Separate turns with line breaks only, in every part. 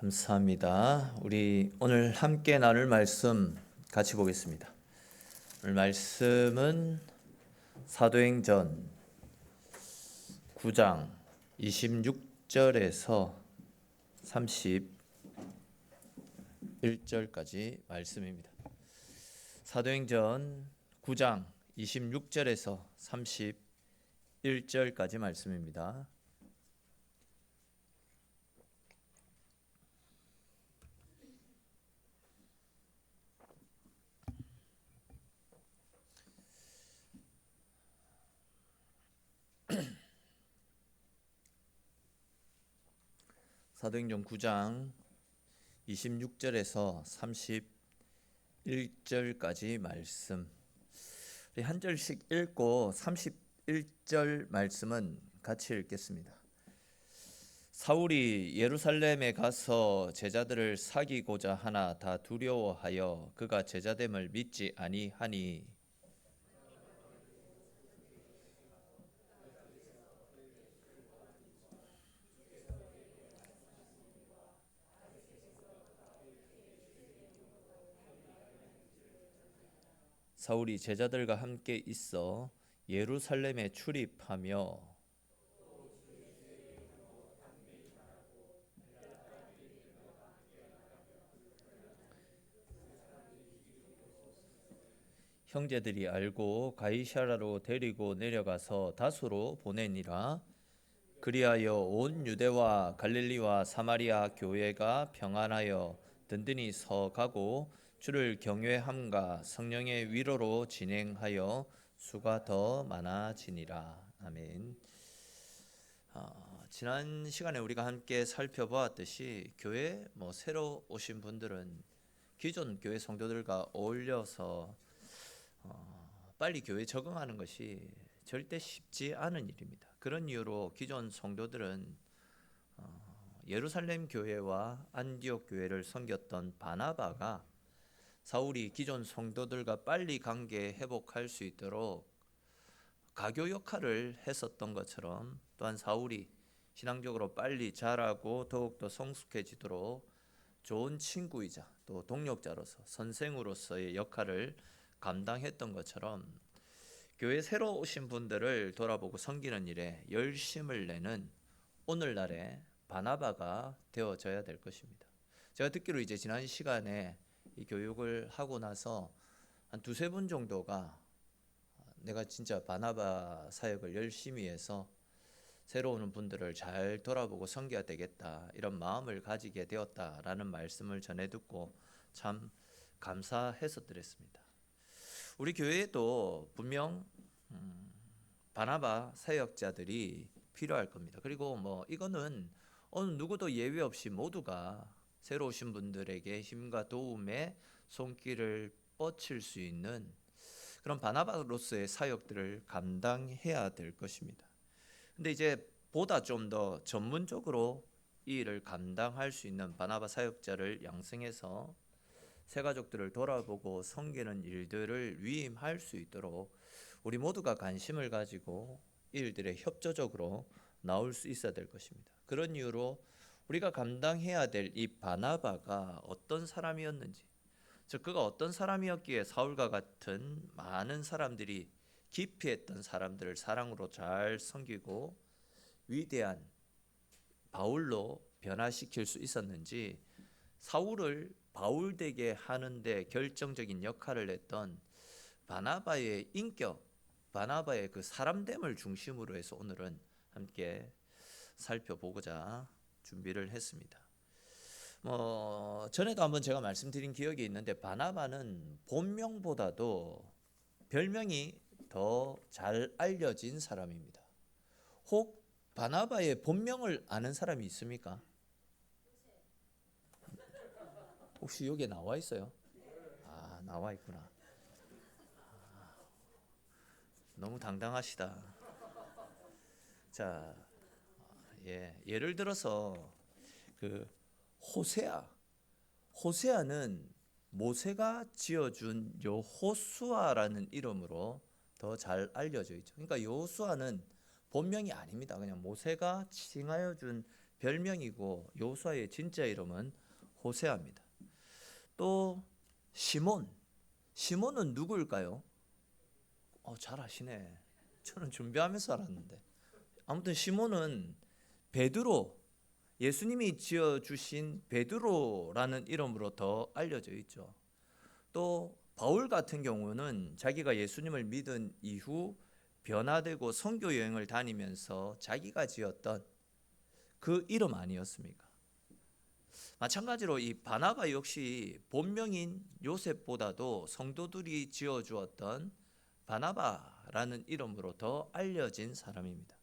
감사합니다. 우리 오늘 함께 나눌 말씀 같이 보겠습니다. 오늘 말씀은 사도행전 9장 26절에서 31절까지 말씀입니다. 사도행전 9장 26절에서 31절까지 말씀입니다. 사도행전 9장 26절에서 31절까지 말씀. 우리 한 절씩 읽고 31절 말씀은 같이 읽겠습니다. 사울이 예루살렘에 가서 제자들을 사귀고자 하나 다 두려워하여 그가 제자됨을 믿지 아니하니 사울이 제자들과 함께 있어 예루살렘에 출입하며 형제들이 알고 가이사랴로 데리고 내려가서 다소로 보내니라. 그리하여 온 유대와 갈릴리와 사마리아 교회가 평안하여 든든히 서가고 주를 경외함과 성령의 위로로 진행하여 수가 더 많아지니라. 아멘. 지난 시간에 우리가 함께 살펴보았듯이 교회 새로 오신 분들은 기존 교회 성도들과 어울려서 빨리 교회에 적응하는 것이 절대 쉽지 않은 일입니다. 그런 이유로 기존 성도들은 예루살렘 교회와 안디옥 교회를 섬겼던 바나바가 사울이 기존 성도들과 빨리 관계 회복할 수 있도록 가교 역할을 했었던 것처럼 또한 사울이 신앙적으로 빨리 자라고 더욱더 성숙해지도록 좋은 친구이자 또 동력자로서 선생으로서의 역할을 감당했던 것처럼 교회 새로 오신 분들을 돌아보고 섬기는 일에 열심을 내는 오늘날의 바나바가 되어져야 될 것입니다. 제가 듣기로 이제 지난 시간에 이 교육을 하고 나서 한 두세 분 정도가 내가 진짜 바나바 사역을 열심히 해서 새로 오는 분들을 잘 돌아보고 섬겨야 되겠다 이런 마음을 가지게 되었다라는 말씀을 전해 듣고 참 감사해서 드렸습니다. 우리 교회에도 분명 바나바 사역자들이 필요할 겁니다. 그리고 이거는 어느 누구도 예외 없이 모두가 새로 오신 분들에게 힘과 도움의 손길을 뻗칠 수 있는 그런 바나바로서의 사역들을 감당해야 될 것입니다. 근데 이제 보다 좀 더 전문적으로 이 일을 감당할 수 있는 바나바 사역자를 양성해서 새 가족들을 돌아보고 섬기는 일들을 위임할 수 있도록 우리 모두가 관심을 가지고 이 일들에 협조적으로 나올 수 있어야 될 것입니다. 그런 이유로 우리가 감당해야 될 이 바나바가 어떤 사람이었는지, 즉 그가 어떤 사람이었기에 사울과 같은 많은 사람들이 기피했던 사람들을 사랑으로 잘 섬기고 위대한 바울로 변화시킬 수 있었는지, 사울을 바울되게 하는데 결정적인 역할을 했던 바나바의 인격, 바나바의 그 사람됨을 중심으로 해서 오늘은 함께 살펴보고자 준비를 했습니다. 전에도 한번 제가 말씀드린 기억이 있는데 바나바는 본명보다도 별명이 더 잘 알려진 사람입니다. 혹 바나바의 본명을 아는 사람이 있습니까? 혹시 여기에 나와 있어요? 나와 있구나. 너무 당당하시다. 자, 예를 들어서 그 호세아는 모세가 지어준 여호수아라는 이름으로 더 잘 알려져 있죠. 그러니까 여호수아는 본명이 아닙니다. 그냥 모세가 칭하여 준 별명이고 요수아의 진짜 이름은 호세아입니다. 또 시몬은 누구일까요? 잘 아시네. 저는 준비하면서 알았는데. 아무튼 시몬은 베드로, 예수님이 지어주신 베드로라는 이름으로 더 알려져 있죠. 또 바울 같은 경우는 자기가 예수님을 믿은 이후 변화되고 선교 여행을 다니면서 자기가 지었던 그 이름 아니었습니까? 마찬가지로 이 바나바 역시 본명인 요셉보다도 성도들이 지어주었던 바나바라는 이름으로 더 알려진 사람입니다.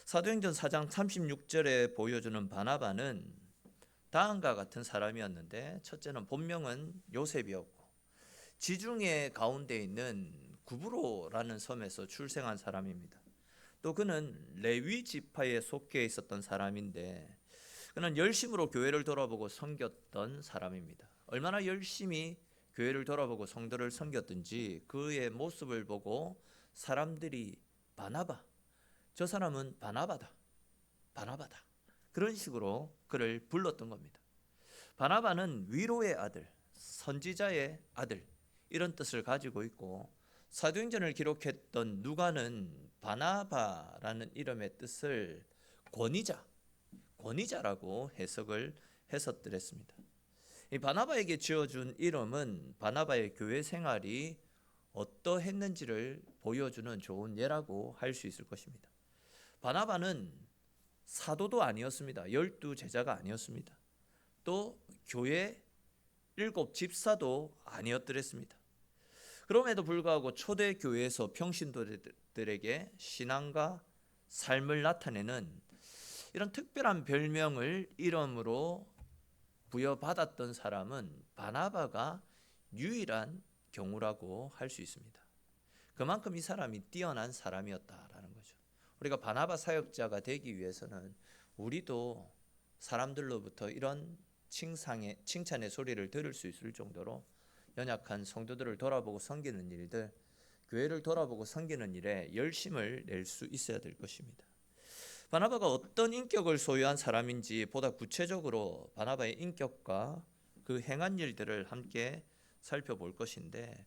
사도행전 4장 36절에 보여주는 바나바는 다음과 같은 사람이었는데, 첫째는 본명은 요셉이었고 지중해 가운데 있는 구브로라는 섬에서 출생한 사람입니다. 또 그는 레위 지파에 속해 있었던 사람인데, 그는 열심으로 교회를 돌아보고 섬겼던 사람입니다. 얼마나 열심히 교회를 돌아보고 성도를 섬겼든지 그의 모습을 보고 사람들이 바나바, 저 사람은 바나바다, 바나바다, 그런 식으로 그를 불렀던 겁니다. 바나바는 위로의 아들, 선지자의 아들, 이런 뜻을 가지고 있고, 사도행전을 기록했던 누가는 바나바라는 이름의 뜻을 권위자라고 해석을 했었더랬습니다. 이 바나바에게 지어준 이름은 바나바의 교회 생활이 어떠했는지를 보여주는 좋은 예라고 할 수 있을 것입니다. 바나바는 사도도 아니었습니다. 12 제자가 아니었습니다. 또 교회 7 집사도 아니었더랬습니다. 그럼에도 불구하고 초대 교회에서 평신도들에게 신앙과 삶을 나타내는 이런 특별한 별명을 이름으로 부여받았던 사람은 바나바가 유일한 경우라고 할 수 있습니다. 그만큼 이 사람이 뛰어난 사람이었다라는 거죠. 우리가 바나바 사역자가 되기 위해서는 우리도 사람들로부터 이런 칭찬의 소리를 들을 수 있을 정도로 연약한 성도들을 돌아보고 섬기는 일들, 교회를 돌아보고 섬기는 일에 열심을 낼 수 있어야 될 것입니다. 바나바가 어떤 인격을 소유한 사람인지 보다 구체적으로 바나바의 인격과 그 행한 일들을 함께 살펴볼 것인데,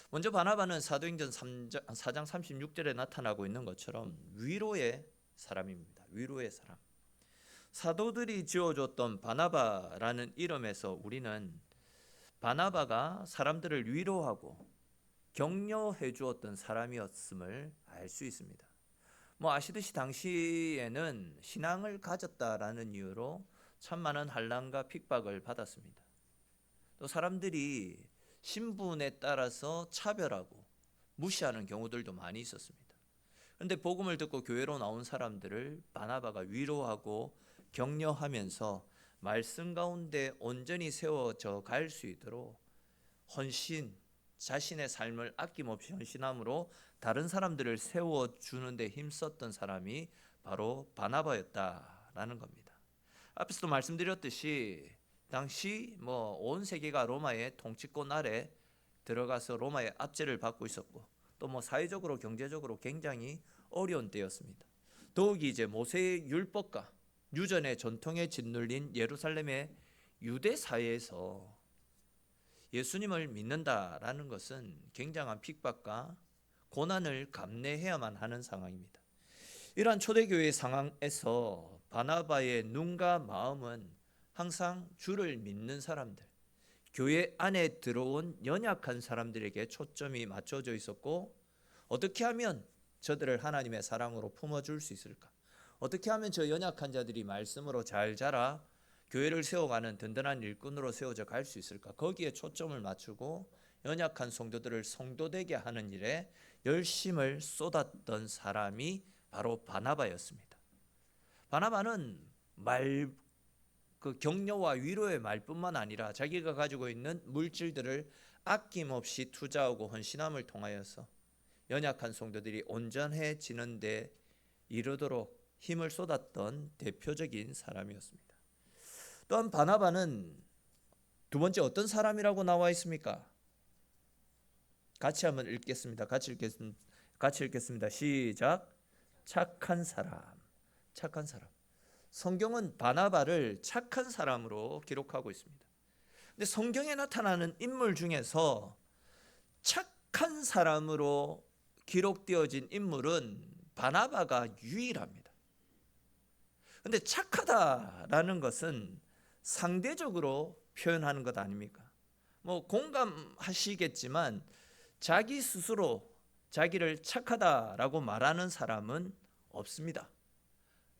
먼저 바나바는 사도행전 4장 36절에 나타나고 있는 것처럼 위로의 사람입니다. 위로의 사람. 사도들이 지어줬던 바나바라는 이름에서 우리는 바나바가 사람들을 위로하고 격려해 주었던 사람이었음을 알 수 있습니다. 아시듯이 당시에는 신앙을 가졌다라는 이유로 참 많은 환난과 핍박을 받았습니다. 또 사람들이 신분에 따라서 차별하고 무시하는 경우들도 많이 있었습니다. 그런데 복음을 듣고 교회로 나온 사람들을 바나바가 위로하고 격려하면서 말씀 가운데 온전히 세워져 갈 수 있도록 헌신, 자신의 삶을 아낌없이 헌신함으로 다른 사람들을 세워주는 데 힘썼던 사람이 바로 바나바였다라는 겁니다. 앞에서도 말씀드렸듯이 당시 온 세계가 로마의 통치권 아래 들어가서 로마의 압제를 받고 있었고, 또 사회적으로 경제적으로 굉장히 어려운 때였습니다. 더욱이 이제 모세의 율법과 유전의 전통에 짓눌린 예루살렘의 유대 사회에서 예수님을 믿는다라는 것은 굉장한 핍박과 고난을 감내해야만 하는 상황입니다. 이러한 초대교회의 상황에서 바나바의 눈과 마음은 항상 주를 믿는 사람들, 교회 안에 들어온 연약한 사람들에게 초점이 맞춰져 있었고, 어떻게 하면 저들을 하나님의 사랑으로 품어줄 수 있을까? 어떻게 하면 저 연약한 자들이 말씀으로 잘 자라 교회를 세워가는 든든한 일꾼으로 세워져 갈 수 있을까? 거기에 초점을 맞추고 연약한 성도들을 성도되게 하는 일에 열심을 쏟았던 사람이 바로 바나바였습니다. 바나바는 그 격려와 위로의 말뿐만 아니라 자기가 가지고 있는 물질들을 아낌없이 투자하고 헌신함을 통하여서 연약한 성도들이 온전해지는 데 이르도록 힘을 쏟았던 대표적인 사람이었습니다. 또한 바나바는 두 번째 어떤 사람이라고 나와 있습니까? 같이 한번 읽겠습니다. 같이 읽겠습니다. 시작. 착한 사람. 착한 사람. 성경은 바나바를 착한 사람으로 기록하고 있습니다. 근데 성경에 나타나는 인물 중에서 착한 사람으로 기록되어진 인물은 바나바가 유일합니다. 근데 착하다라는 것은 상대적으로 표현하는 것 아닙니까? 뭐 공감하시겠지만 자기 스스로 자기를 착하다라고 말하는 사람은 없습니다.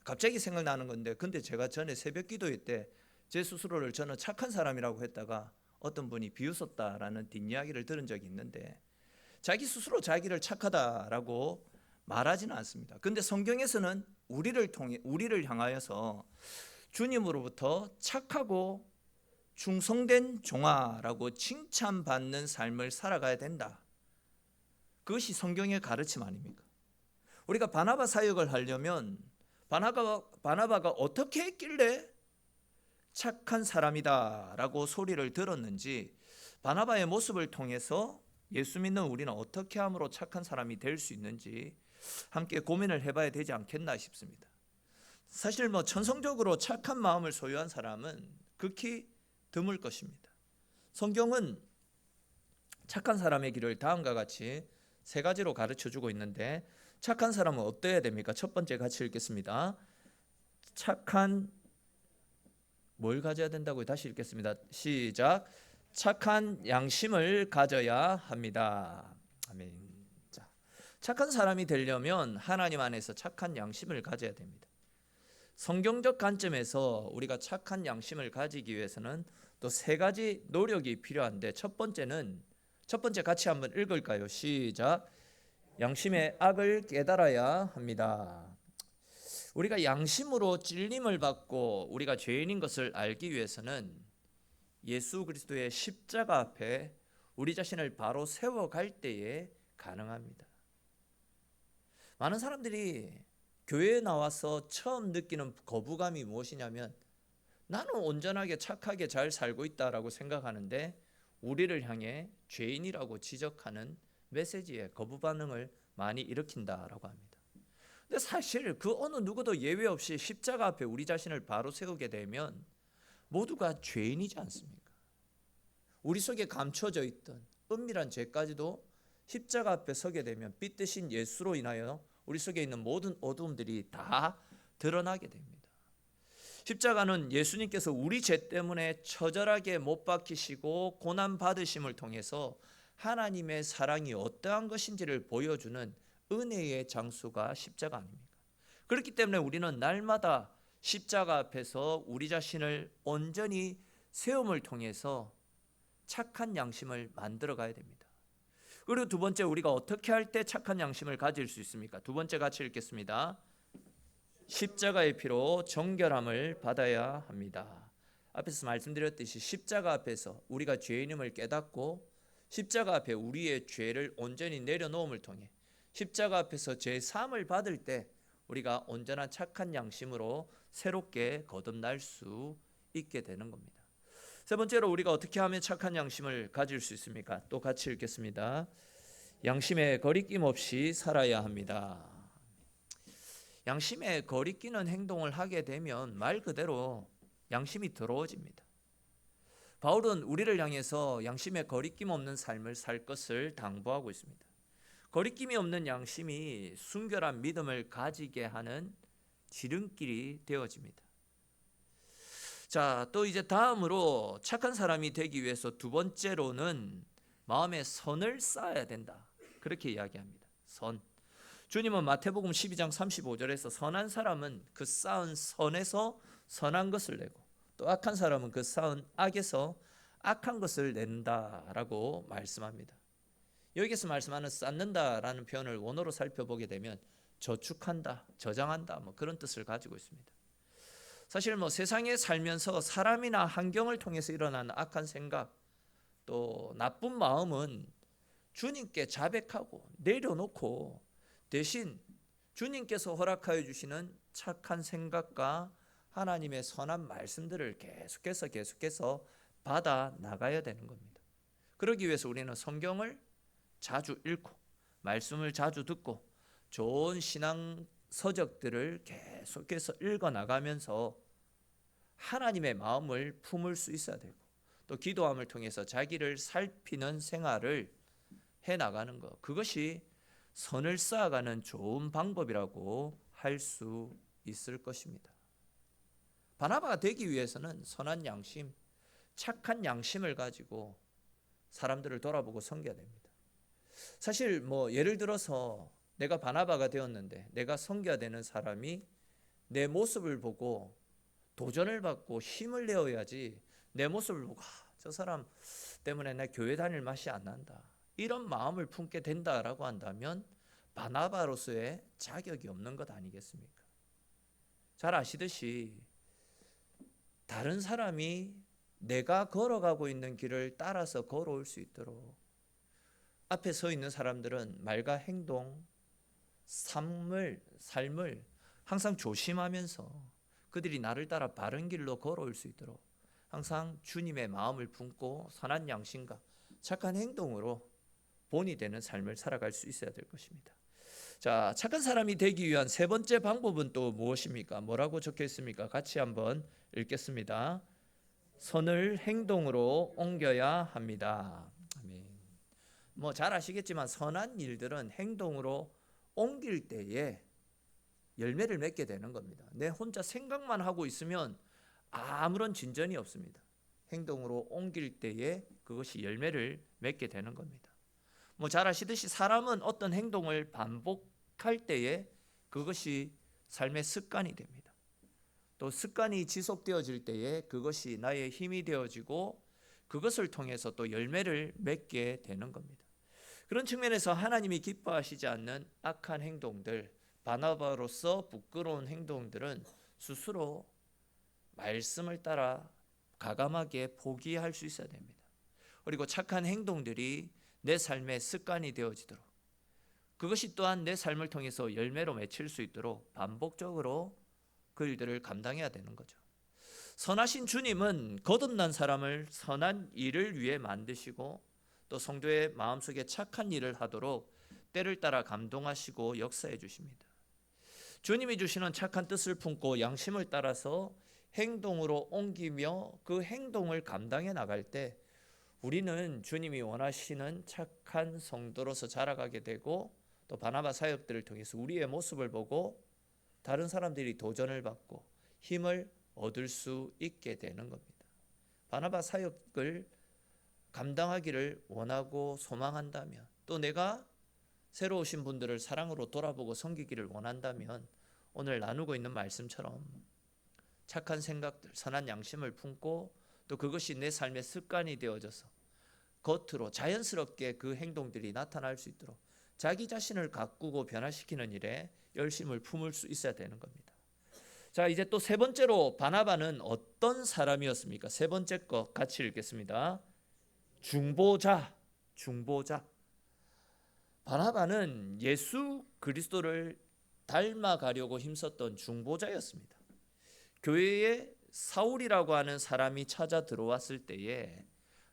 갑자기 생각나는 건데, 근데 제가 전에 새벽 기도회 때 제 스스로를 저는 착한 사람이라고 했다가 어떤 분이 비웃었다라는 뒷이야기를 들은 적이 있는데, 자기 스스로 자기를 착하다라고 말하지는 않습니다. 근데 성경에서는 우리를 향하여서 주님으로부터 착하고 충성된 종아라고 칭찬받는 삶을 살아가야 된다. 그것이 성경의 가르침 아닙니까? 우리가 바나바 사역을 하려면 바나바가 어떻게 했길래 착한 사람이다 라고 소리를 들었는지, 바나바의 모습을 통해서 예수 믿는 우리는 어떻게 함으로 착한 사람이 될 수 있는지 함께 고민을 해봐야 되지 않겠나 싶습니다. 사실 천성적으로 착한 마음을 소유한 사람은 극히 드물 것입니다. 성경은 착한 사람의 길을 다음과 같이 세 가지로 가르쳐주고 있는데, 착한 사람은 어때야 됩니까? 첫 번째 같이 읽겠습니다. 뭘 가져야 된다고요? 다시 읽겠습니다. 시작. 착한 양심을 가져야 합니다. 아멘. 자, 착한 사람이 되려면 하나님 안에서 착한 양심을 가져야 됩니다. 성경적 관점에서 우리가 착한 양심을 가지기 위해서는 또 세 가지 노력이 필요한데, 첫 번째 같이 한번 읽을까요? 시작. 양심의 악을 깨달아야 합니다. 우리가 양심으로 찔림을 받고 우리가 죄인인 것을 알기 위해서는 예수 그리스도의 십자가 앞에 우리 자신을 바로 세워갈 때에 가능합니다. 많은 사람들이 교회에 나와서 처음 느끼는 거부감이 무엇이냐면, 나는 온전하게 착하게 잘 살고 있다라고 생각하는데 우리를 향해 죄인이라고 지적하는 메시지에 거부 반응을 많이 일으킨다라고 합니다. 근데 사실 그 어느 누구도 예외 없이 십자가 앞에 우리 자신을 바로 세우게 되면 모두가 죄인이지 않습니까? 우리 속에 감춰져 있던 은밀한 죄까지도 십자가 앞에 서게 되면 빛 대신 예수로 인하여 우리 속에 있는 모든 어두움들이 다 드러나게 됩니다. 십자가는 예수님께서 우리 죄 때문에 처절하게 못 박히시고 고난 받으심을 통해서 하나님의 사랑이 어떠한 것인지를 보여주는 은혜의 장소가 십자가 아닙니까? 그렇기 때문에 우리는 날마다 십자가 앞에서 우리 자신을 온전히 세움을 통해서 착한 양심을 만들어 가야 됩니다. 그리고 두 번째, 우리가 어떻게 할 때 착한 양심을 가질 수 있습니까? 두 번째 같이 읽겠습니다. 십자가의 피로 정결함을 받아야 합니다. 앞에서 말씀드렸듯이 십자가 앞에서 우리가 죄인임을 깨닫고 십자가 앞에 우리의 죄를 온전히 내려놓음을 통해 십자가 앞에서 죄 사함을 받을 때 우리가 온전한 착한 양심으로 새롭게 거듭날 수 있게 되는 겁니다. 세 번째로 우리가 어떻게 하면 착한 양심을 가질 수 있습니까? 또 같이 읽겠습니다. 양심에 거리낌 없이 살아야 합니다. 양심에 거리끼는 행동을 하게 되면 말 그대로 양심이 더러워집니다. 바울은 우리를 향해서 양심에 거리낌 없는 삶을 살 것을 당부하고 있습니다. 거리낌이 없는 양심이 순결한 믿음을 가지게 하는 지름길이 되어집니다. 자, 또 이제 다음으로 착한 사람이 되기 위해서 두 번째로는 마음에 선을 쌓아야 된다. 그렇게 이야기합니다. 선. 주님은 마태복음 12장 35절에서 선한 사람은 그 쌓은 선에서 선한 것을 내고 또 악한 사람은 그 쌓은 악에서 악한 것을 낸다라고 말씀합니다. 여기서 말씀하는 쌓는다라는 표현을 원어로 살펴보게 되면 저축한다, 저장한다 그런 뜻을 가지고 있습니다. 사실 세상에 살면서 사람이나 환경을 통해서 일어나는 악한 생각 또 나쁜 마음은 주님께 자백하고 내려놓고 대신 주님께서 허락하여 주시는 착한 생각과 하나님의 선한 말씀들을 계속해서 받아 나가야 되는 겁니다. 그러기 위해서 우리는 성경을 자주 읽고 말씀을 자주 듣고 좋은 신앙 서적들을 계속해서 읽어 나가면서 하나님의 마음을 품을 수 있어야 되고, 또 기도함을 통해서 자기를 살피는 생활을 해 나가는 것, 그것이 선을 쌓아가는 좋은 방법이라고 할 수 있을 것입니다. 바나바가 되기 위해서는 선한 양심, 착한 양심을 가지고 사람들을 돌아보고 섬겨야 됩니다. 사실 예를 들어서 내가 바나바가 되었는데 내가 섬겨야 되는 사람이 내 모습을 보고 도전을 받고 힘을 내어야지, 내 모습을 보고 저 사람 때문에 나 교회 다닐 맛이 안 난다, 이런 마음을 품게 된다라고 한다면 바나바로서의 자격이 없는 것 아니겠습니까? 잘 아시듯이 다른 사람이 내가 걸어가고 있는 길을 따라서 걸어올 수 있도록 앞에 서 있는 사람들은 말과 행동, 삶을 항상 조심하면서 그들이 나를 따라 바른 길로 걸어올 수 있도록 항상 주님의 마음을 품고 선한 양심과 착한 행동으로 본이 되는 삶을 살아갈 수 있어야 될 것입니다. 자, 착한 사람이 되기 위한 세 번째 방법은 또 무엇입니까? 뭐라고 적혀 있습니까? 같이 한번 읽겠습니다. 선을 행동으로 옮겨야 합니다. 아멘. 잘 아시겠지만 선한 일들은 행동으로 옮길 때에 열매를 맺게 되는 겁니다. 내 혼자 생각만 하고 있으면 아무런 진전이 없습니다. 행동으로 옮길 때에 그것이 열매를 맺게 되는 겁니다. 잘 아시듯이 사람은 어떤 행동을 반복할 때에 그것이 삶의 습관이 됩니다. 또 습관이 지속되어질 때에 그것이 나의 힘이 되어지고 그것을 통해서 또 열매를 맺게 되는 겁니다. 그런 측면에서 하나님이 기뻐하시지 않는 악한 행동들, 바나바로서 부끄러운 행동들은 스스로 말씀을 따라 가감하게 포기할 수 있어야 됩니다. 그리고 착한 행동들이 내 삶의 습관이 되어지도록, 그것이 또한 내 삶을 통해서 열매로 맺힐 수 있도록 반복적으로 그 일들을 감당해야 되는 거죠. 선하신 주님은 거듭난 사람을 선한 일을 위해 만드시고 또 성도의 마음속에 착한 일을 하도록 때를 따라 감동하시고 역사해 주십니다. 주님이 주시는 착한 뜻을 품고 양심을 따라서 행동으로 옮기며 그 행동을 감당해 나갈 때 우리는 주님이 원하시는 착한 성도로서 자라가게 되고, 또 바나바 사역들을 통해서 우리의 모습을 보고 다른 사람들이 도전을 받고 힘을 얻을 수 있게 되는 겁니다. 바나바 사역을 감당하기를 원하고 소망한다면, 또 내가 새로 오신 분들을 사랑으로 돌아보고 섬기기를 원한다면 오늘 나누고 있는 말씀처럼 착한 생각들, 선한 양심을 품고 또 그것이 내 삶의 습관이 되어져서 겉으로 자연스럽게 그 행동들이 나타날 수 있도록 자기 자신을 가꾸고 변화시키는 일에 열심을 품을 수 있어야 되는 겁니다. 자, 이제 또 세 번째로 바나바는 어떤 사람이었습니까? 세 번째 거 같이 읽겠습니다. 중보자. 바나바는 예수 그리스도를 닮아가려고 힘썼던 중보자였습니다. 교회에 사울이라고 하는 사람이 찾아 들어왔을 때에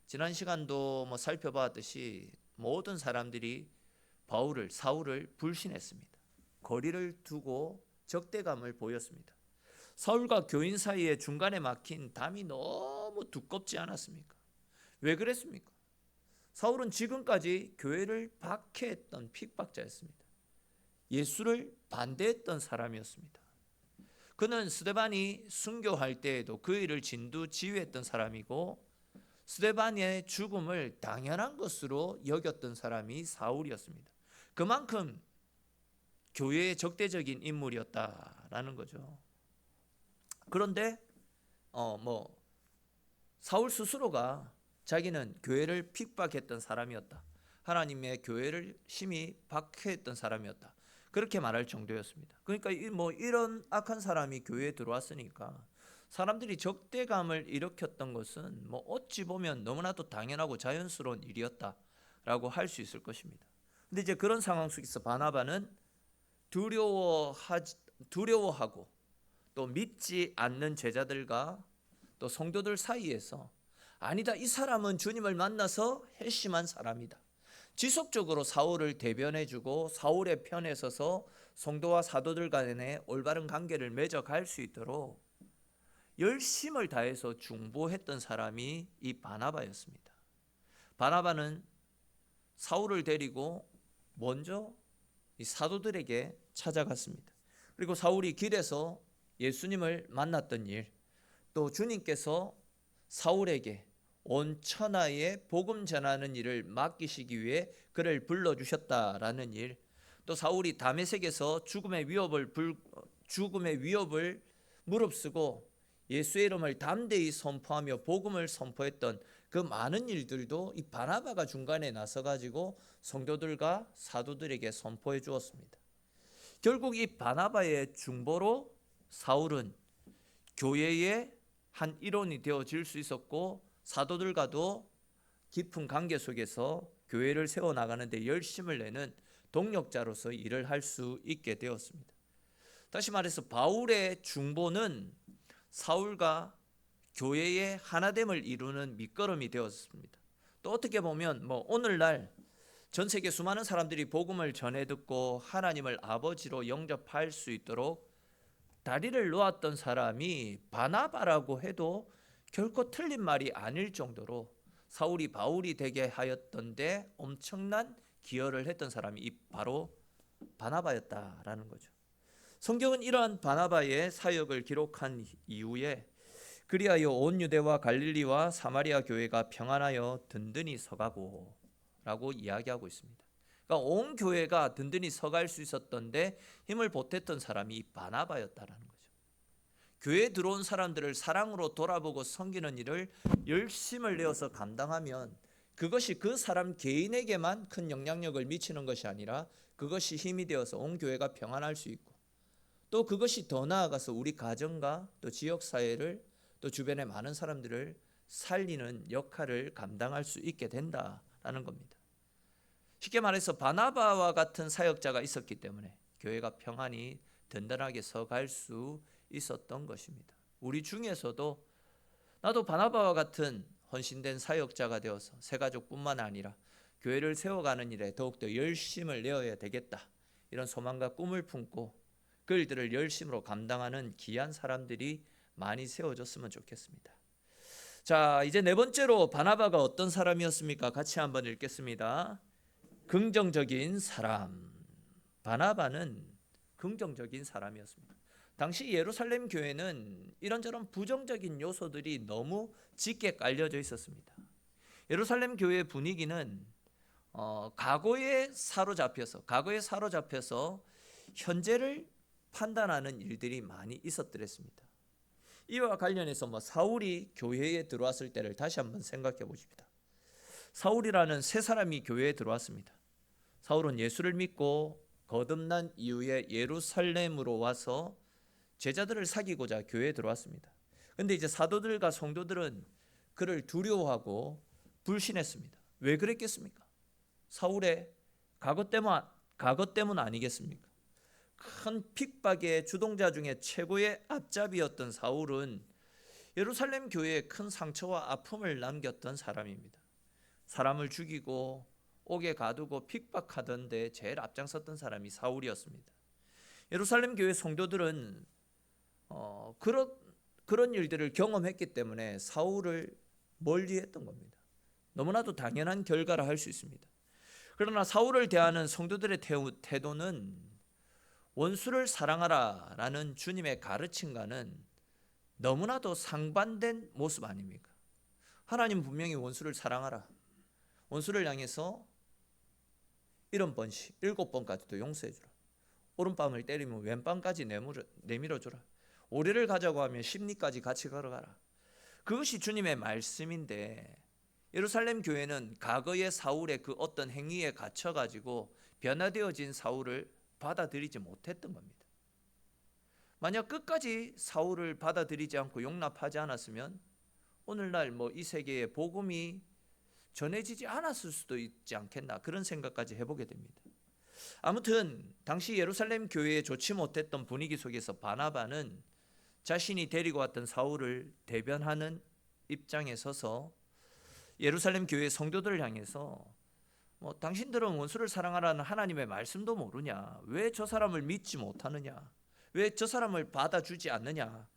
지난 시간도 살펴봤듯이 모든 사람들이 사울을 불신했습니다. 거리를 두고 적대감을 보였습니다. 사울과 교인 사이에 중간에 막힌 담이 너무 두껍지 않았습니까? 왜 그랬습니까? 사울은 지금까지 교회를 박해했던 핍박자였습니다. 예수를 반대했던 사람이었습니다. 그는 스데반이 순교할 때에도 그 일을 진두지휘했던 사람이고 스데반의 죽음을 당연한 것으로 여겼던 사람이 사울이었습니다. 그만큼 교회의 적대적인 인물이었다라는 거죠. 그런데 사울 스스로가 자기는 교회를 핍박했던 사람이었다, 하나님의 교회를 심히 박해했던 사람이었다, 그렇게 말할 정도였습니다. 그러니까 이런 악한 사람이 교회에 들어왔으니까 사람들이 적대감을 일으켰던 것은 어찌 보면 너무나도 당연하고 자연스러운 일이었다라고 할 수 있을 것입니다. 근데 이제 그런 상황 속에서 바나바는 두려워하고 또 믿지 않는 제자들과 또 성도들 사이에서 아니다, 이 사람은 주님을 만나서 회심한 사람이다, 지속적으로 사울을 대변해주고 사울의 편에 서서 성도와 사도들 간에 올바른 관계를 맺어갈 수 있도록 열심을 다해서 중보했던 사람이 이 바나바였습니다. 바나바는 사울을 데리고 먼저 이 사도들에게 찾아갔습니다. 그리고 사울이 길에서 예수님을 만났던 일, 또 주님께서 사울에게 온 천하에 복음 전하는 일을 맡기시기 위해 그를 불러주셨다라는 일, 또 사울이 다메섹에서 죽음의 위협을 무릅쓰고 예수의 이름을 담대히 선포하며 복음을 선포했던 그 많은 일들도 이 바나바가 중간에 나서가지고 성도들과 사도들에게 선포해 주었습니다. 결국 이 바나바의 중보로 사울은 교회의 한 일원이 되어질 수 있었고, 사도들과도 깊은 관계 속에서 교회를 세워나가는데 열심을 내는 동력자로서 일을 할 수 있게 되었습니다. 다시 말해서 바울의 중보는 사울과 교회의 하나됨을 이루는 밑거름이 되었습니다. 또 어떻게 보면 오늘날 전 세계 수많은 사람들이 복음을 전해 듣고 하나님을 아버지로 영접할 수 있도록 다리를 놓았던 사람이 바나바라고 해도 결코 틀린 말이 아닐 정도로 사울이 바울이 되게 하였던데 엄청난 기여를 했던 사람이 바로 바나바였다라는 거죠. 성경은 이러한 바나바의 사역을 기록한 이후에 그리하여 온 유대와 갈릴리와 사마리아 교회가 평안하여 든든히 서가고 라고 이야기하고 있습니다. 그러니까 온 교회가 든든히 서갈 수 있었던데 힘을 보탰던 사람이 바나바였다라는 거죠. 교회에 들어온 사람들을 사랑으로 돌아보고 섬기는 일을 열심을 내어서 감당하면 그것이 그 사람 개인에게만 큰 영향력을 미치는 것이 아니라 그것이 힘이 되어서 온 교회가 평안할 수 있고, 또 그것이 더 나아가서 우리 가정과 또 지역사회를 또 주변의 많은 사람들을 살리는 역할을 감당할 수 있게 된다라는 겁니다. 쉽게 말해서 바나바와 같은 사역자가 있었기 때문에 교회가 평안히 든든하게 서갈 수 있었던 것입니다. 우리 중에서도 나도 바나바와 같은 헌신된 사역자가 되어서 새가족뿐만 아니라 교회를 세워가는 일에 더욱더 열심을 내어야 되겠다, 이런 소망과 꿈을 품고 그 일들을 열심으로 감당하는 귀한 사람들이 많이 세워졌으면 좋겠습니다. 자, 이제 네 번째로 바나바가 어떤 사람이었습니까? 같이 한번 읽겠습니다. 긍정적인 사람. 바나바는 긍정적인 사람이었습니다. 당시 예루살렘 교회는 이런저런 부정적인 요소들이 너무 짙게 깔려져 있었습니다. 예루살렘 교회의 분위기는 과거에 사로잡혀서 현재를 판단하는 일들이 많이 있었더랬습니다. 이와 관련해서 사울이 교회에 들어왔을 때를 다시 한번 생각해 보십시다. 사울이라는 세 사람이 교회에 들어왔습니다. 사울은 예수를 믿고 거듭난 이후에 예루살렘으로 와서 제자들을 사귀고자 교회에 들어왔습니다. 그런데 이제 사도들과 성도들은 그를 두려워하고 불신했습니다. 왜 그랬겠습니까? 사울의 과거 때문 아니겠습니까? 큰 핍박의 주동자 중에 최고의 앞잡이였던 사울은 예루살렘 교회에 큰 상처와 아픔을 남겼던 사람입니다. 사람을 죽이고 옥에 가두고 핍박하던데 제일 앞장섰던 사람이 사울이었습니다. 예루살렘 교회 성도들은 그런 일들을 경험했기 때문에 사울을 멀리했던 겁니다. 너무나도 당연한 결과라 할 수 있습니다. 그러나 사울을 대하는 성도들의 태도는 원수를 사랑하라 라는 주님의 가르침과는 너무나도 상반된 모습 아닙니까? 하나님 분명히 원수를 사랑하라, 원수를 향해서 70번씩 7번까지도 용서해 주라, 오른밤을 때리면 왼밤까지 내밀어 주라, 오리를 가자고 하면 십리까지 같이 걸어가라. 그것이 주님의 말씀인데 예루살렘 교회는 과거의 사울의 그 어떤 행위에 갇혀가지고 변화되어진 사울을 받아들이지 못했던 겁니다. 만약 끝까지 사울을 받아들이지 않고 용납하지 않았으면 오늘날 이 세계에 복음이 전해지지 않았을 수도 있지 않겠나, 그런 생각까지 해보게 됩니다. 아무튼 당시 예루살렘 교회에 좋지 못했던 분위기 속에서 바나바는 자신이 데리고 왔던 사울을 대변하는 입장에 서서 예루살렘 교회 성도들을 향해서 당신들은 원수를 사랑하라는 하나님의 말씀도 모르냐? 왜 저 사람을 믿지 못하느냐? 왜 저 사람을 받아주지 않느냐?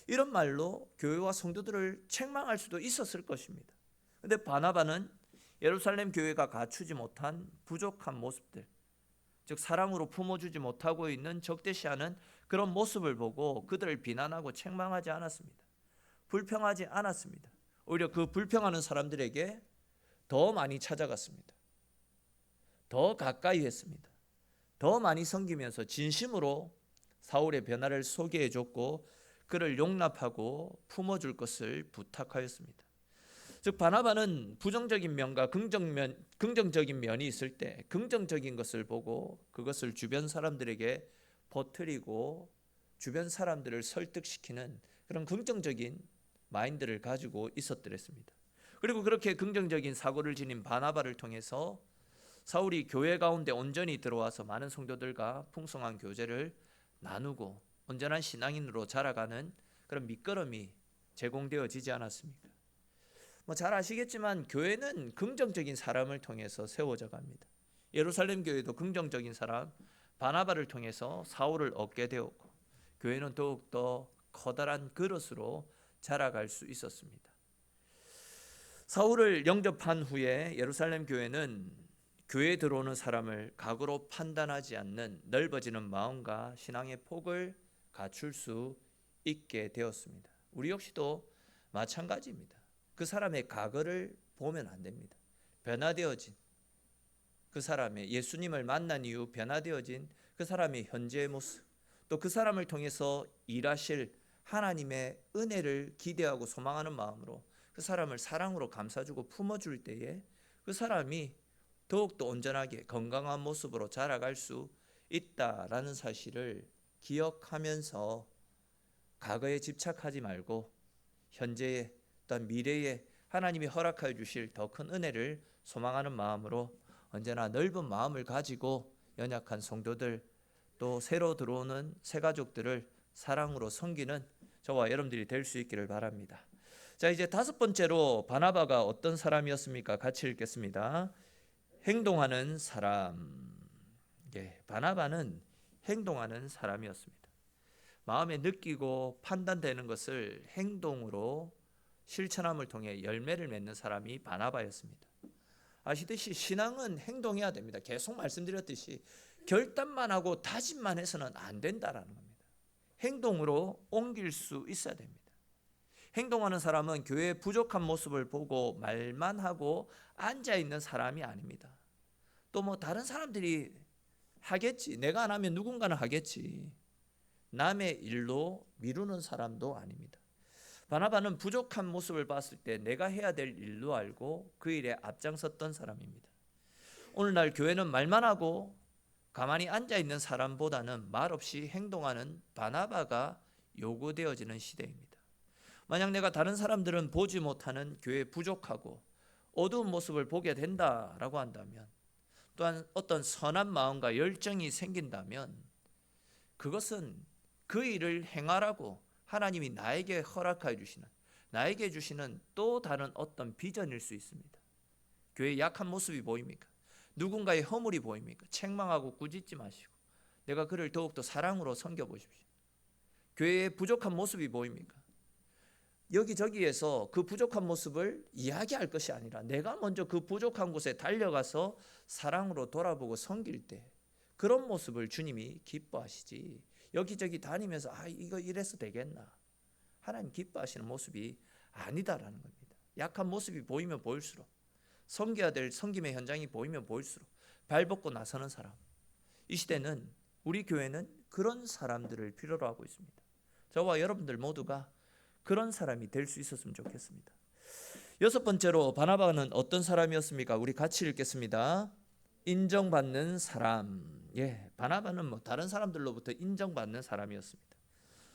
이런 말로 교회와 성도들을 책망할 수도 있었을 것입니다. 근데 바나바는 예루살렘 교회가 갖추지 못한 부족한 모습들, 즉 사랑으로 품어주지 못하고 있는 적대시하는 그런 모습을 보고 그들을 비난하고 책망하지 않았습니다. 불평하지 않았습니다. 오히려 그 불평하는 사람들에게 더 많이 찾아갔습니다. 더 가까이 했습니다. 더 많이 섬기면서 진심으로 사울의 변화를 소개해 줬고 그를 용납하고 품어줄 것을 부탁하였습니다. 즉 바나바는 부정적인 면과 긍정적인 면이 있을 때 긍정적인 것을 보고 그것을 주변 사람들에게 퍼뜨리고 주변 사람들을 설득시키는 그런 긍정적인 마인드를 가지고 있었더랬습니다. 그리고 그렇게 긍정적인 사고를 지닌 바나바를 통해서 사울이 교회 가운데 온전히 들어와서 많은 성도들과 풍성한 교제를 나누고 온전한 신앙인으로 자라가는 그런 밑거름이 제공되어지지 않았습니까? 잘 아시겠지만 교회는 긍정적인 사람을 통해서 세워져 갑니다. 예루살렘 교회도 긍정적인 사람 바나바를 통해서 사울을 얻게 되었고 교회는 더욱더 커다란 그릇으로 자라갈 수 있었습니다. 사울을 영접한 후에 예루살렘 교회는 교회에 들어오는 사람을 각오로 판단하지 않는 넓어지는 마음과 신앙의 폭을 갖출 수 있게 되었습니다. 우리 역시도 마찬가지입니다. 그 사람의 과거를 보면 안 됩니다. 변화되어진 그 사람의 예수님을 만난 이후 변화되어진 그 사람의 현재의 모습, 또 그 사람을 통해서 일하실 하나님의 은혜를 기대하고 소망하는 마음으로 그 사람을 사랑으로 감싸주고 품어줄 때에 그 사람이 더욱더 온전하게 건강한 모습으로 자라갈 수 있다라는 사실을 기억하면서 과거에 집착하지 말고 현재에 또한 미래에 하나님이 허락하여 주실 더 큰 은혜를 소망하는 마음으로 언제나 넓은 마음을 가지고 연약한 성도들 또 새로 들어오는 새 가족들을 사랑으로 섬기는 저와 여러분들이 될 수 있기를 바랍니다. 자, 이제 다섯 번째로 바나바가 어떤 사람이었습니까? 같이 읽겠습니다. 행동하는 사람. 바나바는 행동하는 사람이었습니다. 마음에 느끼고 판단되는 것을 행동으로 실천함을 통해 열매를 맺는 사람이 바나바였습니다. 아시듯이 신앙은 행동해야 됩니다. 계속 말씀드렸듯이 결단만 하고 다짐만 해서는 안 된다라는 겁니다. 행동으로 옮길 수 있어야 됩니다. 행동하는 사람은 교회의 부족한 모습을 보고 말만 하고 앉아있는 사람이 아닙니다. 또 다른 사람들이 하겠지, 내가 안 하면 누군가는 하겠지, 남의 일로 미루는 사람도 아닙니다. 바나바는 부족한 모습을 봤을 때 내가 해야 될 일로 알고 그 일에 앞장섰던 사람입니다. 오늘날 교회는 말만 하고 가만히 앉아있는 사람보다는 말없이 행동하는 바나바가 요구되어지는 시대입니다. 만약 내가 다른 사람들은 보지 못하는 교회의 부족하고 어두운 모습을 보게 된다라고 한다면, 또한 어떤 선한 마음과 열정이 생긴다면 그것은 그 일을 행하라고 하나님이 나에게 허락하여 주시는, 나에게 주시는 또 다른 어떤 비전일 수 있습니다. 교회의 약한 모습이 보입니까? 누군가의 허물이 보입니까? 책망하고 꾸짖지 마시고 내가 그를 더욱더 사랑으로 섬겨보십시오. 교회의 부족한 모습이 보입니까? 여기저기에서 그 부족한 모습을 이야기할 것이 아니라 내가 먼저 그 부족한 곳에 달려가서 사랑으로 돌아보고 섬길 때 그런 모습을 주님이 기뻐하시지, 여기저기 다니면서 이거 이래서 되겠나, 하나님 기뻐하시는 모습이 아니다라는 겁니다. 약한 모습이 보이면 보일수록, 섬겨야 될 섬김의 현장이 보이면 보일수록 발벗고 나서는 사람, 이 시대는, 우리 교회는 그런 사람들을 필요로 하고 있습니다. 저와 여러분들 모두가 그런 사람이 될 수 있었으면 좋겠습니다. 여섯 번째로 바나바는 어떤 사람이었습니까? 우리 같이 읽겠습니다. 인정받는 사람. 바나바는 다른 사람들로부터 인정받는 사람이었습니다.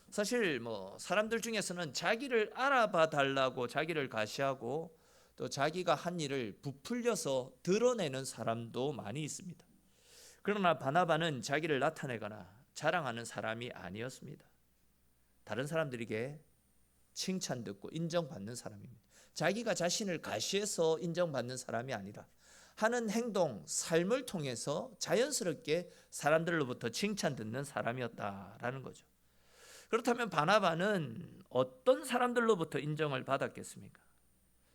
사실 사람들 중에서는 자기를 알아봐 달라고 자기를 과시하고 또 자기가 한 일을 부풀려서 드러내는 사람도 많이 있습니다. 그러나 바나바는 자기를 나타내거나 자랑하는 사람이 아니었습니다. 다른 사람들에게 칭찬 듣고 인정받는 사람입니다. 자기가 자신을 과시해서 인정받는 사람이 아니라 하는 행동, 삶을 통해서 자연스럽게 사람들로부터 칭찬 듣는 사람이었다라는 거죠. 그렇다면 바나바는 어떤 사람들로부터 인정을 받았겠습니까?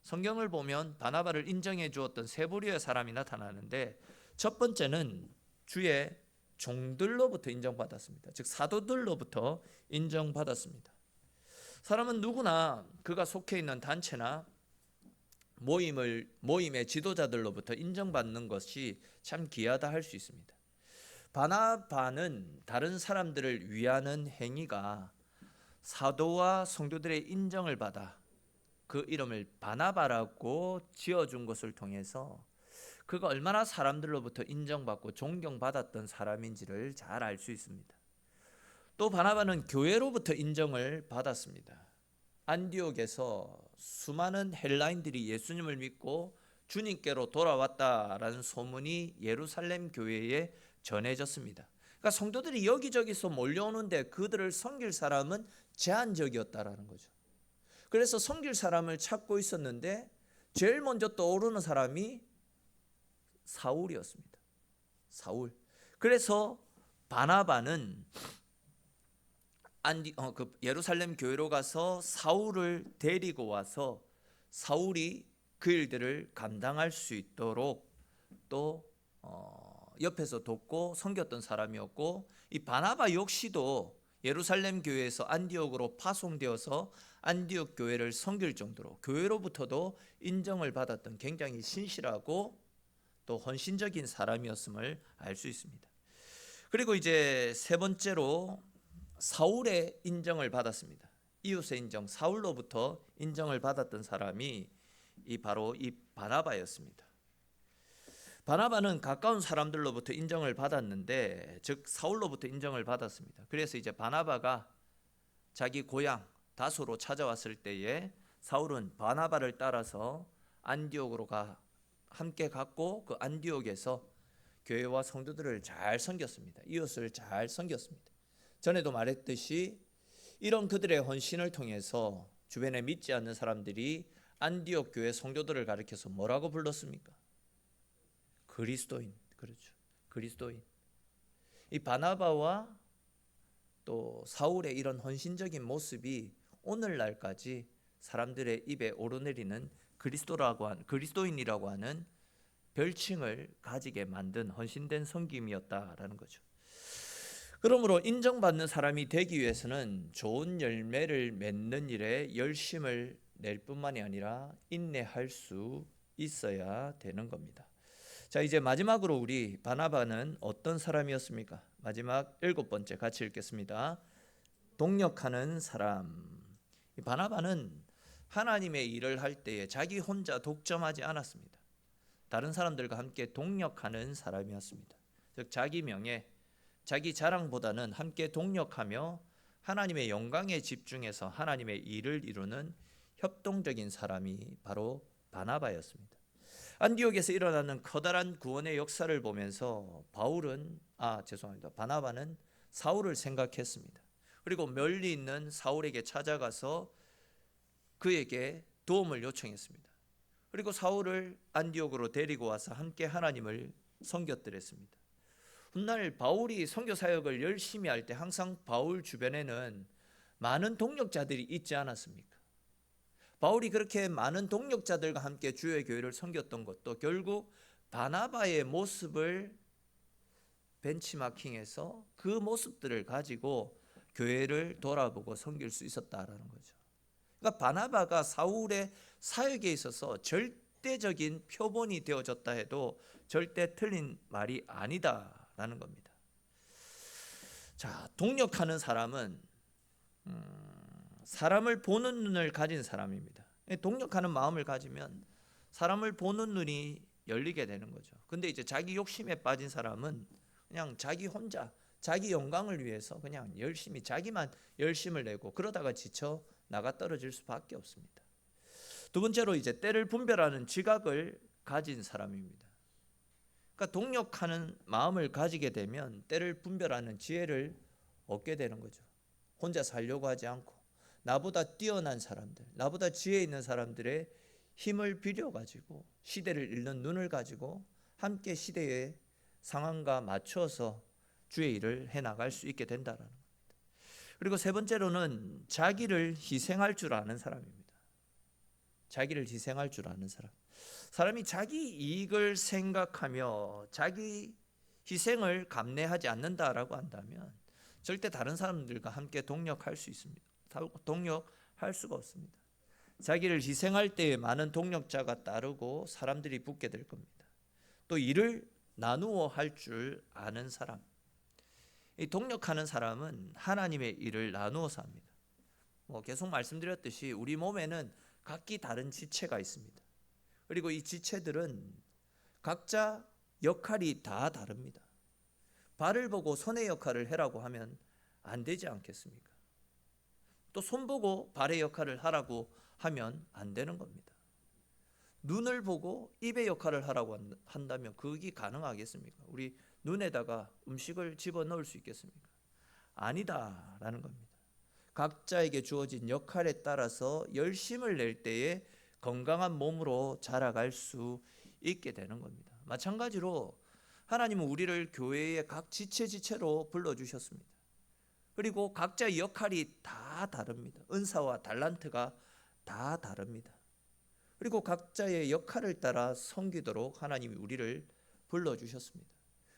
성경을 보면 바나바를 인정해 주었던 세 부류의 사람이 나타나는데, 첫 번째는 주의 종들로부터 인정받았습니다. 즉 사도들로부터 인정받았습니다. 사람은 누구나 그가 속해 있는 단체나 모임의 지도자들로부터 인정받는 것이 참 귀하다 할 수 있습니다. 바나바는 다른 사람들을 위하는 행위가 사도와 성도들의 인정을 받아 그 이름을 바나바라고 지어준 것을 통해서 그가 얼마나 사람들로부터 인정받고 존경받았던 사람인지를 잘 알 수 있습니다. 또 바나바는 교회로부터 인정을 받았습니다. 안디옥에서 수많은 헬라인들이 예수님을 믿고 주님께로 돌아왔다라는 소문이 예루살렘 교회에 전해졌습니다. 그러니까 성도들이 여기저기서 몰려오는데 그들을 섬길 사람은 제한적이었다라는 거죠. 그래서 섬길 사람을 찾고 있었는데 제일 먼저 떠오르는 사람이 사울이었습니다. 사울. 그래서 바나바는 예루살렘 교회로 가서 사울을 데리고 와서 사울이 그 일들을 감당할 수 있도록 또 옆에서 돕고 섬겼던 사람이었고, 이 바나바 역시도 예루살렘 교회에서 안디옥으로 파송되어서 안디옥 교회를 섬길 정도로 교회로부터도 인정을 받았던 굉장히 신실하고 또 헌신적인 사람이었음을 알 수 있습니다. 그리고 이제 세 번째로 사울의 인정을 받았습니다. 이웃의 인정, 사울로부터 인정을 받았던 사람이 바로 이 바나바였습니다. 바나바는 가까운 사람들로부터 인정을 받았는데, 즉 사울로부터 인정을 받았습니다. 그래서 이제 바나바가 자기 고향 다소로 찾아왔을 때에 사울은 바나바를 따라서 안디옥으로 함께 갔고, 그 안디옥에서 교회와 성도들을 잘 섬겼습니다. 이웃을 잘 섬겼습니다. 전에도 말했듯이 이런 그들의 헌신을 통해서 주변에 믿지 않는 사람들이 안디옥 교회 성도들을 가리켜서 뭐라고 불렀습니까? 그리스도인. 그렇죠. 그리스도인. 이 바나바와 또 사울의 이런 헌신적인 모습이 오늘날까지 사람들의 입에 오르내리는 그리스도인이라고 하는 별칭을 가지게 만든 헌신된 섬김이었다라는 거죠. 그러므로 인정받는 사람이 되기 위해서는 좋은 열매를 맺는 일에 열심을 낼 뿐만이 아니라 인내할 수 있어야 되는 겁니다. 자, 이제 마지막으로 우리 바나바는 어떤 사람이었습니까? 마지막 7번째 같이 읽겠습니다. 동력하는 사람. 이 바나바는 하나님의 일을 할 때에 자기 혼자 독점하지 않았습니다. 다른 사람들과 함께 동력하는 사람이었습니다. 즉 자기 명예, 자기 자랑보다는 함께 동력하며 하나님의 영광에 집중해서 하나님의 일을 이루는 협동적인 사람이 바로 바나바였습니다. 안디옥에서 일어나는 커다란 구원의 역사를 보면서 바나바는 사울을 생각했습니다. 그리고 멀리 있는 사울에게 찾아가서 그에게 도움을 요청했습니다. 그리고 사울을 안디옥으로 데리고 와서 함께 하나님을 섬겼더랬습니다. 훗날 바울이 선교 사역을 열심히 할 때 항상 바울 주변에는 많은 동력자들이 있지 않았습니까? 바울이 그렇게 많은 동력자들과 함께 주의 교회를 섬겼던 것도 결국 바나바의 모습을 벤치마킹해서 그 모습들을 가지고 교회를 돌아보고 섬길 수 있었다라는 거죠. 그러니까 바나바가 사울의 사역에 있어서 절대적인 표본이 되어졌다 해도 절대 틀린 말이 아니다라는 겁니다. 자, 동력하는 사람은 사람을 보는 눈을 가진 사람입니다. 동력하는 마음을 가지면 사람을 보는 눈이 열리게 되는 거죠. 근데 이제 자기 욕심에 빠진 사람은 그냥 자기 혼자 자기 영광을 위해서 그냥 열심히 자기만 열심을 내고 그러다가 지쳐 나가 떨어질 수밖에 없습니다. 두 번째로 이제 때를 분별하는 지각을 가진 사람입니다. 그러니까 동력하는 마음을 가지게 되면 때를 분별하는 지혜를 얻게 되는 거죠. 혼자 살려고 하지 않고 나보다 뛰어난 사람들, 나보다 지혜 있는 사람들의 힘을 빌려 가지고 시대를 읽는 눈을 가지고 함께 시대의 상황과 맞춰서 주의 일을 해나갈 수 있게 된다는 겁니다. 그리고 세 번째로는 자기를 희생할 줄 아는 사람입니다. 자기를 희생할 줄 아는 사람. 사람이 자기 이익을 생각하며 자기 희생을 감내하지 않는다라고 한다면 절대 다른 사람들과 함께 동력할 수 있습니다. 동력할 수가 없습니다. 자기를 희생할 때에 많은 동력자가 따르고 사람들이 붙게 될 겁니다. 또 일을 나누어 할 줄 아는 사람. 이 동력하는 사람은 하나님의 일을 나누어서 합니다. 계속 말씀드렸듯이 우리 몸에는 각기 다른 지체가 있습니다. 그리고 이 지체들은 각자 역할이 다 다릅니다. 발을 보고 손의 역할을 해라고 하면 안 되지 않겠습니까? 또 손 보고 발의 역할을 하라고 하면 안 되는 겁니다. 눈을 보고 입의 역할을 하라고 한다면 그게 가능하겠습니까? 우리 눈에다가 음식을 집어넣을 수 있겠습니까? 아니다라는 겁니다. 각자에게 주어진 역할에 따라서 열심을 낼 때에 건강한 몸으로 자라갈 수 있게 되는 겁니다. 마찬가지로 하나님은 우리를 교회의 각 지체로 불러주셨습니다. 그리고 각자의 역할이 다 다릅니다. 은사와 달란트가 다 다릅니다. 그리고 각자의 역할을 따라 섬기도록 하나님이 우리를 불러주셨습니다.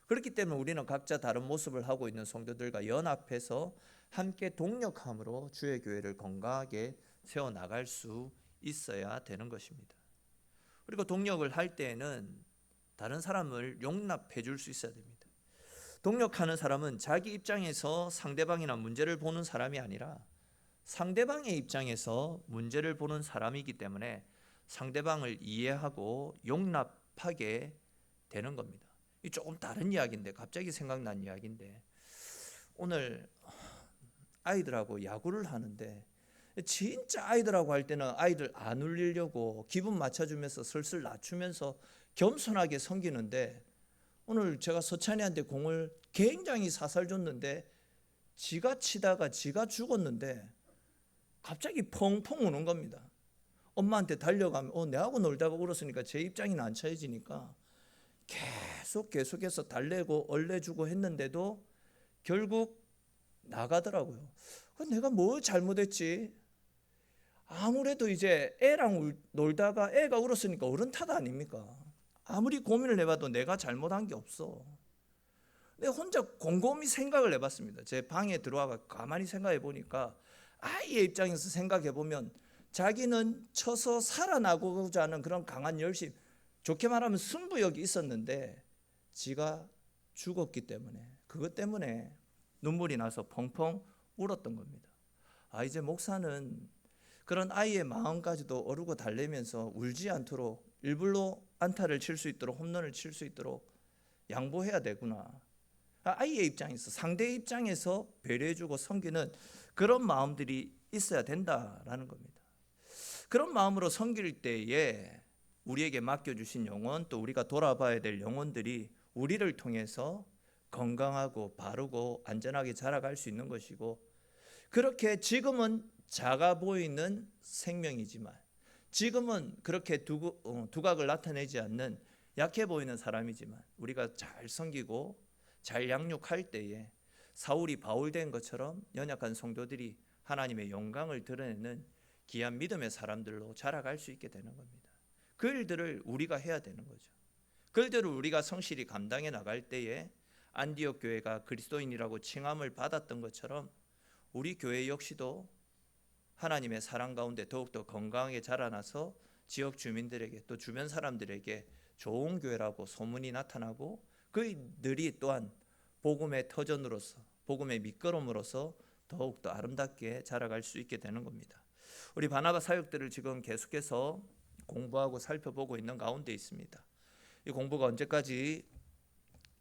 그렇기 때문에 우리는 각자 다른 모습을 하고 있는 성도들과 연합해서 함께 동력함으로 주의 교회를 건강하게 세워나갈 수 있어야 되는 것입니다. 그리고 동력을 할 때에는 다른 사람을 용납해 줄 수 있어야 됩니다. 동력하는 사람은 자기 입장에서 상대방이나 문제를 보는 사람이 아니라 상대방의 입장에서 문제를 보는 사람이기 때문에 상대방을 이해하고 용납하게 되는 겁니다. 이 조금 다른 이야기인데 갑자기 생각난 이야기인데 오늘 아이들하고 야구를 하는데 진짜 아이들하고 할 때는 아이들 안 울리려고 기분 맞춰주면서 슬슬 낮추면서 겸손하게 섬기는데 오늘 제가 서찬이한테 공을 굉장히 사살 줬는데 지가 치다가 지가 죽었는데 갑자기 펑펑 우는 겁니다. 엄마한테 달려가면 내하고 놀다가 울었으니까 제 입장이 안 차해지니까 계속해서 달래고 얼레주고 했는데도 결국 나가더라고요. 내가 뭐 잘못했지? 아무래도 이제 애랑 놀다가 애가 울었으니까 어른 탓 아닙니까? 아무리 고민을 해봐도 내가 잘못한 게 없어. 내가 혼자 곰곰이 생각을 해봤습니다. 제 방에 들어와서 가만히 생각해 보니까 아이의 입장에서 생각해 보면 자기는 쳐서 살아나고자 하는 그런 강한 열심, 좋게 말하면 승부욕이 있었는데 지가 죽었기 때문에 그것 때문에 눈물이 나서 펑펑 울었던 겁니다. 이제 목사는 그런 아이의 마음까지도 어루고 달래면서 울지 않도록 일부러 안타를 칠 수 있도록 홈런을 칠 수 있도록 양보해야 되구나. 아이의 입장에서 상대의 입장에서 배려해주고 섬기는 그런 마음들이 있어야 된다라는 겁니다. 그런 마음으로 섬길 때에 우리에게 맡겨주신 영혼 또 우리가 돌아봐야 될 영혼들이 우리를 통해서 건강하고 바르고 안전하게 자라갈 수 있는 것이고 그렇게 지금은 작아 보이는 생명이지만 지금은 그렇게 두각을 나타내지 않는 약해 보이는 사람이지만 우리가 잘 섬기고 잘 양육할 때에 사울이 바울된 것처럼 연약한 성도들이 하나님의 영광을 드러내는 귀한 믿음의 사람들로 자라갈 수 있게 되는 겁니다. 그 일들을 우리가 해야 되는 거죠. 그 일들을 우리가 성실히 감당해 나갈 때에 안디옥 교회가 그리스도인이라고 칭함을 받았던 것처럼 우리 교회 역시도 하나님의 사랑 가운데 더욱더 건강하게 자라나서 지역 주민들에게 또 주변 사람들에게 좋은 교회라고 소문이 나타나고 그들이 또한 복음의 터전으로서 복음의 밑거름으로서 더욱더 아름답게 자라갈 수 있게 되는 겁니다. 우리 바나바 사역들을 지금 계속해서 공부하고 살펴보고 있는 가운데 있습니다. 이 공부가 언제까지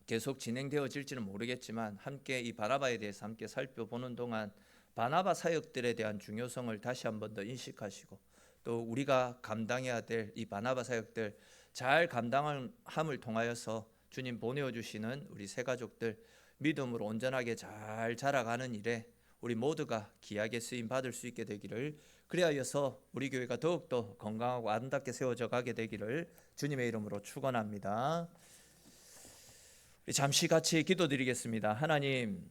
계속 진행되어질지는 모르겠지만 함께 이 바나바에 대해서 함께 살펴보는 동안 바나바 사역들에 대한 중요성을 다시 한 번 더 인식하시고 또 우리가 감당해야 될 이 바나바 사역들 잘 감당함을 통하여서 주님 보내어 주시는 우리 새 가족들 믿음으로 온전하게 잘 자라가는 일에 우리 모두가 귀하게 쓰임 받을 수 있게 되기를, 그리하여서 우리 교회가 더욱더 건강하고 아름답게 세워져 가게 되기를 주님의 이름으로 축원합니다. 잠시 같이 기도드리겠습니다. 하나님,